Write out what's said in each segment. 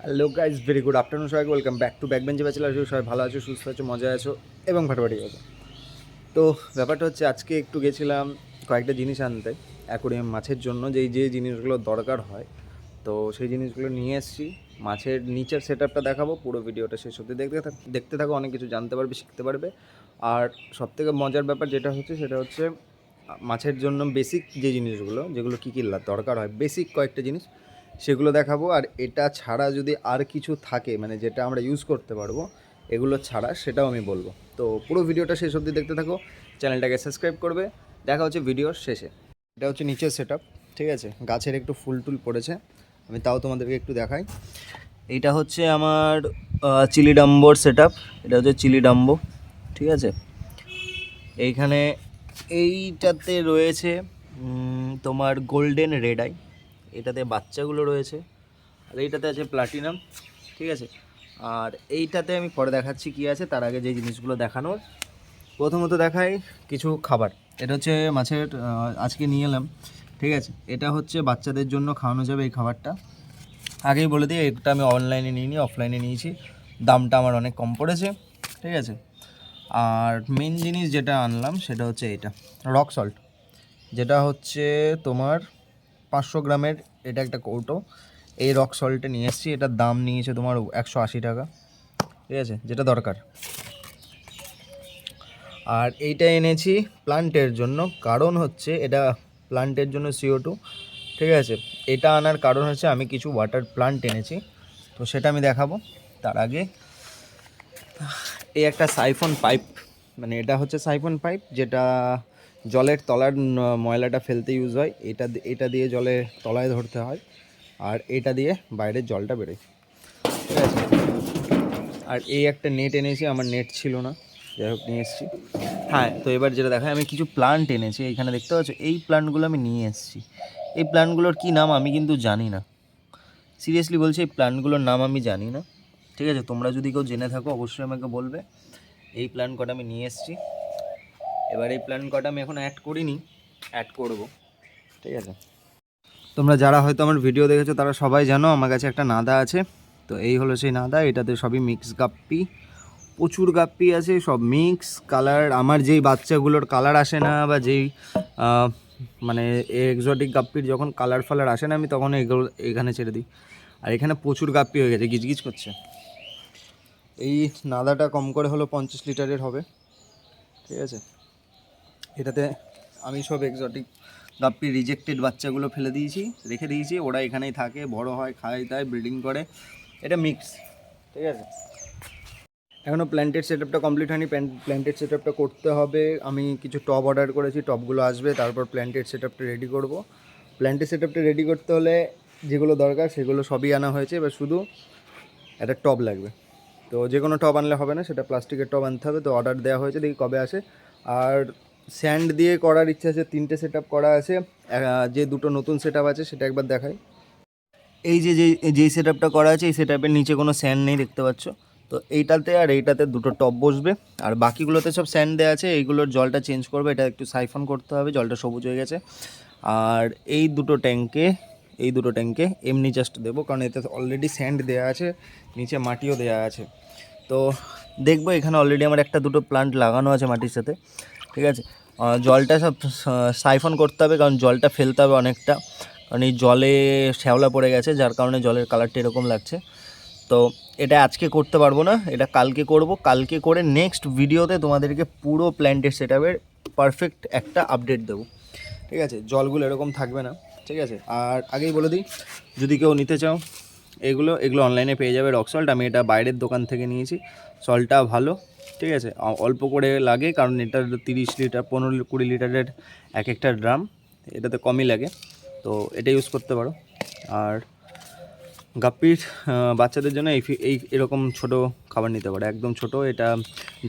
Hello guys, very good afternoon সবাইকে। Welcome back to back বেঞ্চে bachelor. সবাই ভালো আছো, সুস্থ আছো, মজা আছো এবং ফাটাফাটি আছো। তো ব্যাপারটা হচ্ছে, আজকে একটু গেছিলাম কয়েকটা জিনিস আনতে অ্যাকোরিয়াম মাছের জন্য, যে জিনিসগুলো দরকার হয়। তো সেই জিনিসগুলো নিয়ে এসেছি। মাছের নিচের সেট আপটা দেখাবো, পুরো ভিডিওটা শেষ অবধি দেখতে থাকো, অনেক কিছু জানতে পারবে, শিখতে পারবে। আর সবথেকে মজার ব্যাপার যেটা হচ্ছে সেটা হচ্ছে মাছের জন্য বেসিক যে জিনিসগুলো, যেগুলো কী কী দরকার হয়, বেসিক কয়েকটা জিনিস সেগুলো দেখাবো। আর এটা ছাড়া যদি আর কিছু থাকে, মানে যেটা আমরা ইউজ করতে পারবো এগুলো ছাড়া, সেটাও আমি বলবো। তো পুরো ভিডিওটা শেষ অবধি দেখতে থাকো, চ্যানেলটাকে সাবস্ক্রাইব করবে। দেখা হচ্ছে ভিডিওর শেষে। এটা হচ্ছে নিচের সেট আপ, ঠিক আছে। গাছের একটু ফুল টুল পড়েছে, আমি তাও তোমাদেরকে একটু দেখাই। এইটা হচ্ছে আমার চিলি ডাম্বোর সেট আপ। এটা হচ্ছে চিলি ডাম্বো, ঠিক আছে। এইখানে এইটাতে রয়েছে তোমার গোল্ডেন রেড আই, এটাতে বাচ্চাগুলো রয়েছে। আর এইটাতে আছে প্লাটিনাম, ঠিক আছে। আর এইটাতে আমি পরে দেখাচ্ছি কী আছে, তার আগে যে জিনিসগুলো দেখানোর, প্রথমত দেখাই কিছু খাবার। এটা হচ্ছে মাছের আজকে নিয়ে এলাম, ঠিক আছে। এটা হচ্ছে বাচ্চাদের জন্য খাওয়ানো যাবে এই খাবারটা। আগেই বলে দিই, এটা আমি অনলাইনে নিইনি, অফলাইনে নিয়েছি। দামটা আমার অনেক কম পড়েছে, ঠিক আছে। আর মেন জিনিস যেটা আনলাম সেটা হচ্ছে এটা রক সল্ট, যেটা হচ্ছে তোমার 500 গ্রামের। এটা একটা কৌটো। এই রক সল্টে নিয়ে এসেছি, এটার দাম নিয়েছে তোমার 180 টাকা, ঠিক আছে, যেটা দরকার। আর এইটা এনেছি প্লান্টের জন্য, কারণ হচ্ছে এটা প্লান্টের জন্য CO2, ঠিক আছে। এটা আনার কারণ হচ্ছে আমি কিছু ওয়াটার প্লান্ট এনেছি, তো সেটা আমি দেখাবো। তার আগে এই একটা সাইফন পাইপ, মানে এটা হচ্ছে সাইফন পাইপ, যেটা জলের তলার ময়লাটা ফেলতে ইউজ হয়। এটা দিয়ে জলে তলায় ধরতে হয়, আর এটা দিয়ে বাইরের জলটা বেরোয়, ঠিক আছে। আর এই একটা নেট এনেছি, আমার নেট ছিল না, যাই হোক নিয়ে এসেছি। হ্যাঁ, তো এবার যেটা দেখায়, আমি কিছু প্লান্ট এনেছি। এইখানে দেখতে পাচ্ছ, এই প্লান্টগুলো আমি নিয়ে এসেছি। এই প্লান্টগুলোর কী নাম আমি কিন্তু জানি না, সিরিয়াসলি বলছি, এই প্লান্টগুলোর নাম আমি জানি না, ঠিক আছে। তোমরা যদি কেউ জেনে থাকো অবশ্যই আমাকে বলবে। এই প্ল্যান কটা আমি নিয়ে এসেছি। এবার এই প্ল্যান কটা আমি এখন অ্যাড করিনি, অ্যাড করব, ঠিক আছে। তোমরা যারা হয়তো আমার ভিডিও দেখেছো তারা সবাই জানো আমার কাছে একটা নাদা আছে। তো এই হলো সেই নাদা, এটাতে সবই মিক্স গাপ্পি, প্রচুর গাপ্পি আছে, সব মিক্স কালার। আমার যেই বাচ্চাগুলোর কালার আসে না, বা যেই মানে এক্সোটিক গাপ্পির যখন কালার ফালার আসে না, আমি তখন এগুলো এখানে ছেড়ে দিই। আর এখানে প্রচুর গাপ্পি হয়ে গেছে, গিজগিজ করছে। এই নাদাটা কম করে হলো 50 লিটারের হবে, ঠিক আছে। এটাতে আমি সব এক্সোটিক গাপ্পি রিজেক্টেড বাচ্চাগুলো ফেলে দিয়েছি, রেখে দিয়েছি। ওরা এখানেই থাকে, বড় হয়, খায় দায়, ব্রিডিং করে। এটা মিক্স, ঠিক আছে। এখনও প্ল্যান্টেড সেট আপটা কমপ্লিট হয়নি, প্ল্যান্টেড সেট আপটা করতে হবে। আমি কিছু টব অর্ডার করেছি, টবগুলো আসবে, তারপর প্ল্যান্টেড সেট আপটা রেডি করবো। প্ল্যান্টেড সেট আপটা রেডি করতে হলে যেগুলো দরকার সেগুলো সবই আনা হয়েছে, এবার শুধু একটা টব লাগবে। তো যে কোনো টব আনলে হবে না, সেটা প্লাস্টিকের টব আনতে হবে। তো অর্ডার দেওয়া হয়েছে, দেখি কবে আসে। আর স্যান্ড দিয়ে করার ইচ্ছা আছে, 3টে সেট আপ করা আছে। যে দুটো নতুন সেট আপ আছে সেটা একবার দেখাই। এই যেই সেট আপটা করা আছে, এই সেট আপের নিচে কোনো স্যান্ড নেই, দেখতে পাচ্ছ। তো এইটাতে আর এইটাতে দুটো টব বসবে, আর বাকিগুলোতে সব স্যান্ড দেওয়া আছে। এইগুলোর জলটা চেঞ্জ করবে, এটা একটু সাইফন করতে হবে, জলটা সবুজ হয়ে গেছে। আর এই দুটো ট্যাঙ্কে এমনি জাস্ট দেবো, কারণ এতে অলরেডি স্যান্ড দেওয়া আছে, নিচে মাটিও দেওয়া আছে। তো দেখবো, এখানে অলরেডি আমার একটা দুটো প্লান্ট লাগানো আছে মাটির সাথে, ঠিক আছে। জলটা সব সাইফন করতে হবে, কারণ জলটা ফেলতে হবে অনেকটা, কারণ এই জলে শ্যাওলা পড়ে গেছে, যার কারণে জলের কালারটা এরকম লাগছে। তো এটা আজকে করতে পারবো না, এটা কালকে করব। কালকে করে নেক্সট ভিডিওতে তোমাদেরকে পুরো প্ল্যান্টের সেটআপের পারফেক্ট একটা আপডেট দেবো, ঠিক আছে। জলগুলো এরকম থাকবে না, ঠিক আছে। আর আগেই বলে দিই, যদি কেউ নিতে চাও, এগুলো অনলাইনে পেয়ে যাবে। রক সল্ট আমি এটা বাইরের দোকান থেকে নিয়েছি, সল্টটা ভালো, ঠিক আছে। অল্প করে লাগে, কারণ এটার 30 লিটার 15-20 লিটারের এক একটা ড্রাম, এটাতে কমই লাগে। তো এটা ইউজ করতে পারো। আর গাপ্পির বাচ্চাদের জন্য এই এরকম ছোট খাবার নিতে পারে, একদম ছোট। এটা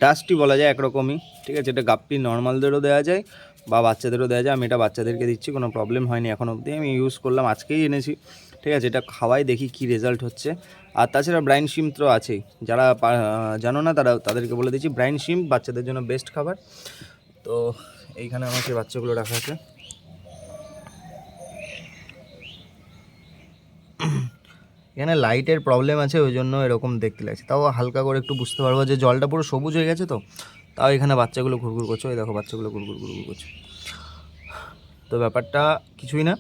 ডাস্টই বলা যায় একরকমই, ঠিক আছে। এটা গাপ্পি নর্মালদেরও দেওয়া যায় বা বাচ্চাদেরও দেওয়া যায়। আমি এটা বাচ্চাদেরকে দিচ্ছি, কোনো প্রবলেম হয়নি এখন অবধি। আমি ইউজ করলাম, আজকেই এনেছি, ঠিক আছে। এটা খাওয়াই দেখি কি রেজাল্ট হচ্ছে। আর তাছাড়া ব্রাইন শিম্প তো আছেই, যারা জানো না তাদেরকে বলে দিচ্ছি, ব্রাইন শিম্প বাচ্চাদের জন্য বেস্ট খাবার। তো এইখানে আমার সেই বাচ্চাগুলো রাখা আছে। এখানে লাইটের প্রবলেম আছে, ওই জন্য এরকম দেখতে লাগছে। তাও হালকা করে একটু বুঝতে পারবো যে জলটা পুরো সবুজ হয়ে গেছে। তো তাও এখানে বাচ্চাগুলো ঘুরঘুর করছে, ওই দেখো বাচ্চাগুলো ঘুরঘুর ঘুরঘুর করছে। তো ব্যাপারটা কিছুই না।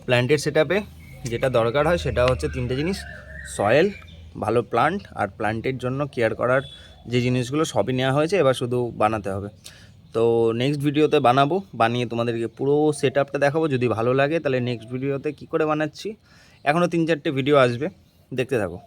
প্ল্যান্টের সেটআপে যেটা দরকার হয় সেটা হচ্ছে 3টে জিনিস: সয়েল, ভালো প্লান্ট, আর প্লান্টের জন্য কেয়ার করার যে জিনিসগুলো সবই নেওয়া হয়েছে, এবার শুধু বানাতে হবে। তো নেক্সট ভিডিওতে বানাবো, বানিয়ে তোমাদেরকে পুরো সেটআপটা দেখাবো। যদি ভালো লাগে তাহলে নেক্সট ভিডিওতে কী করে বানাচ্ছি, এখনও 3-4টে ভিডিও আসবে, দেখতে থাকো।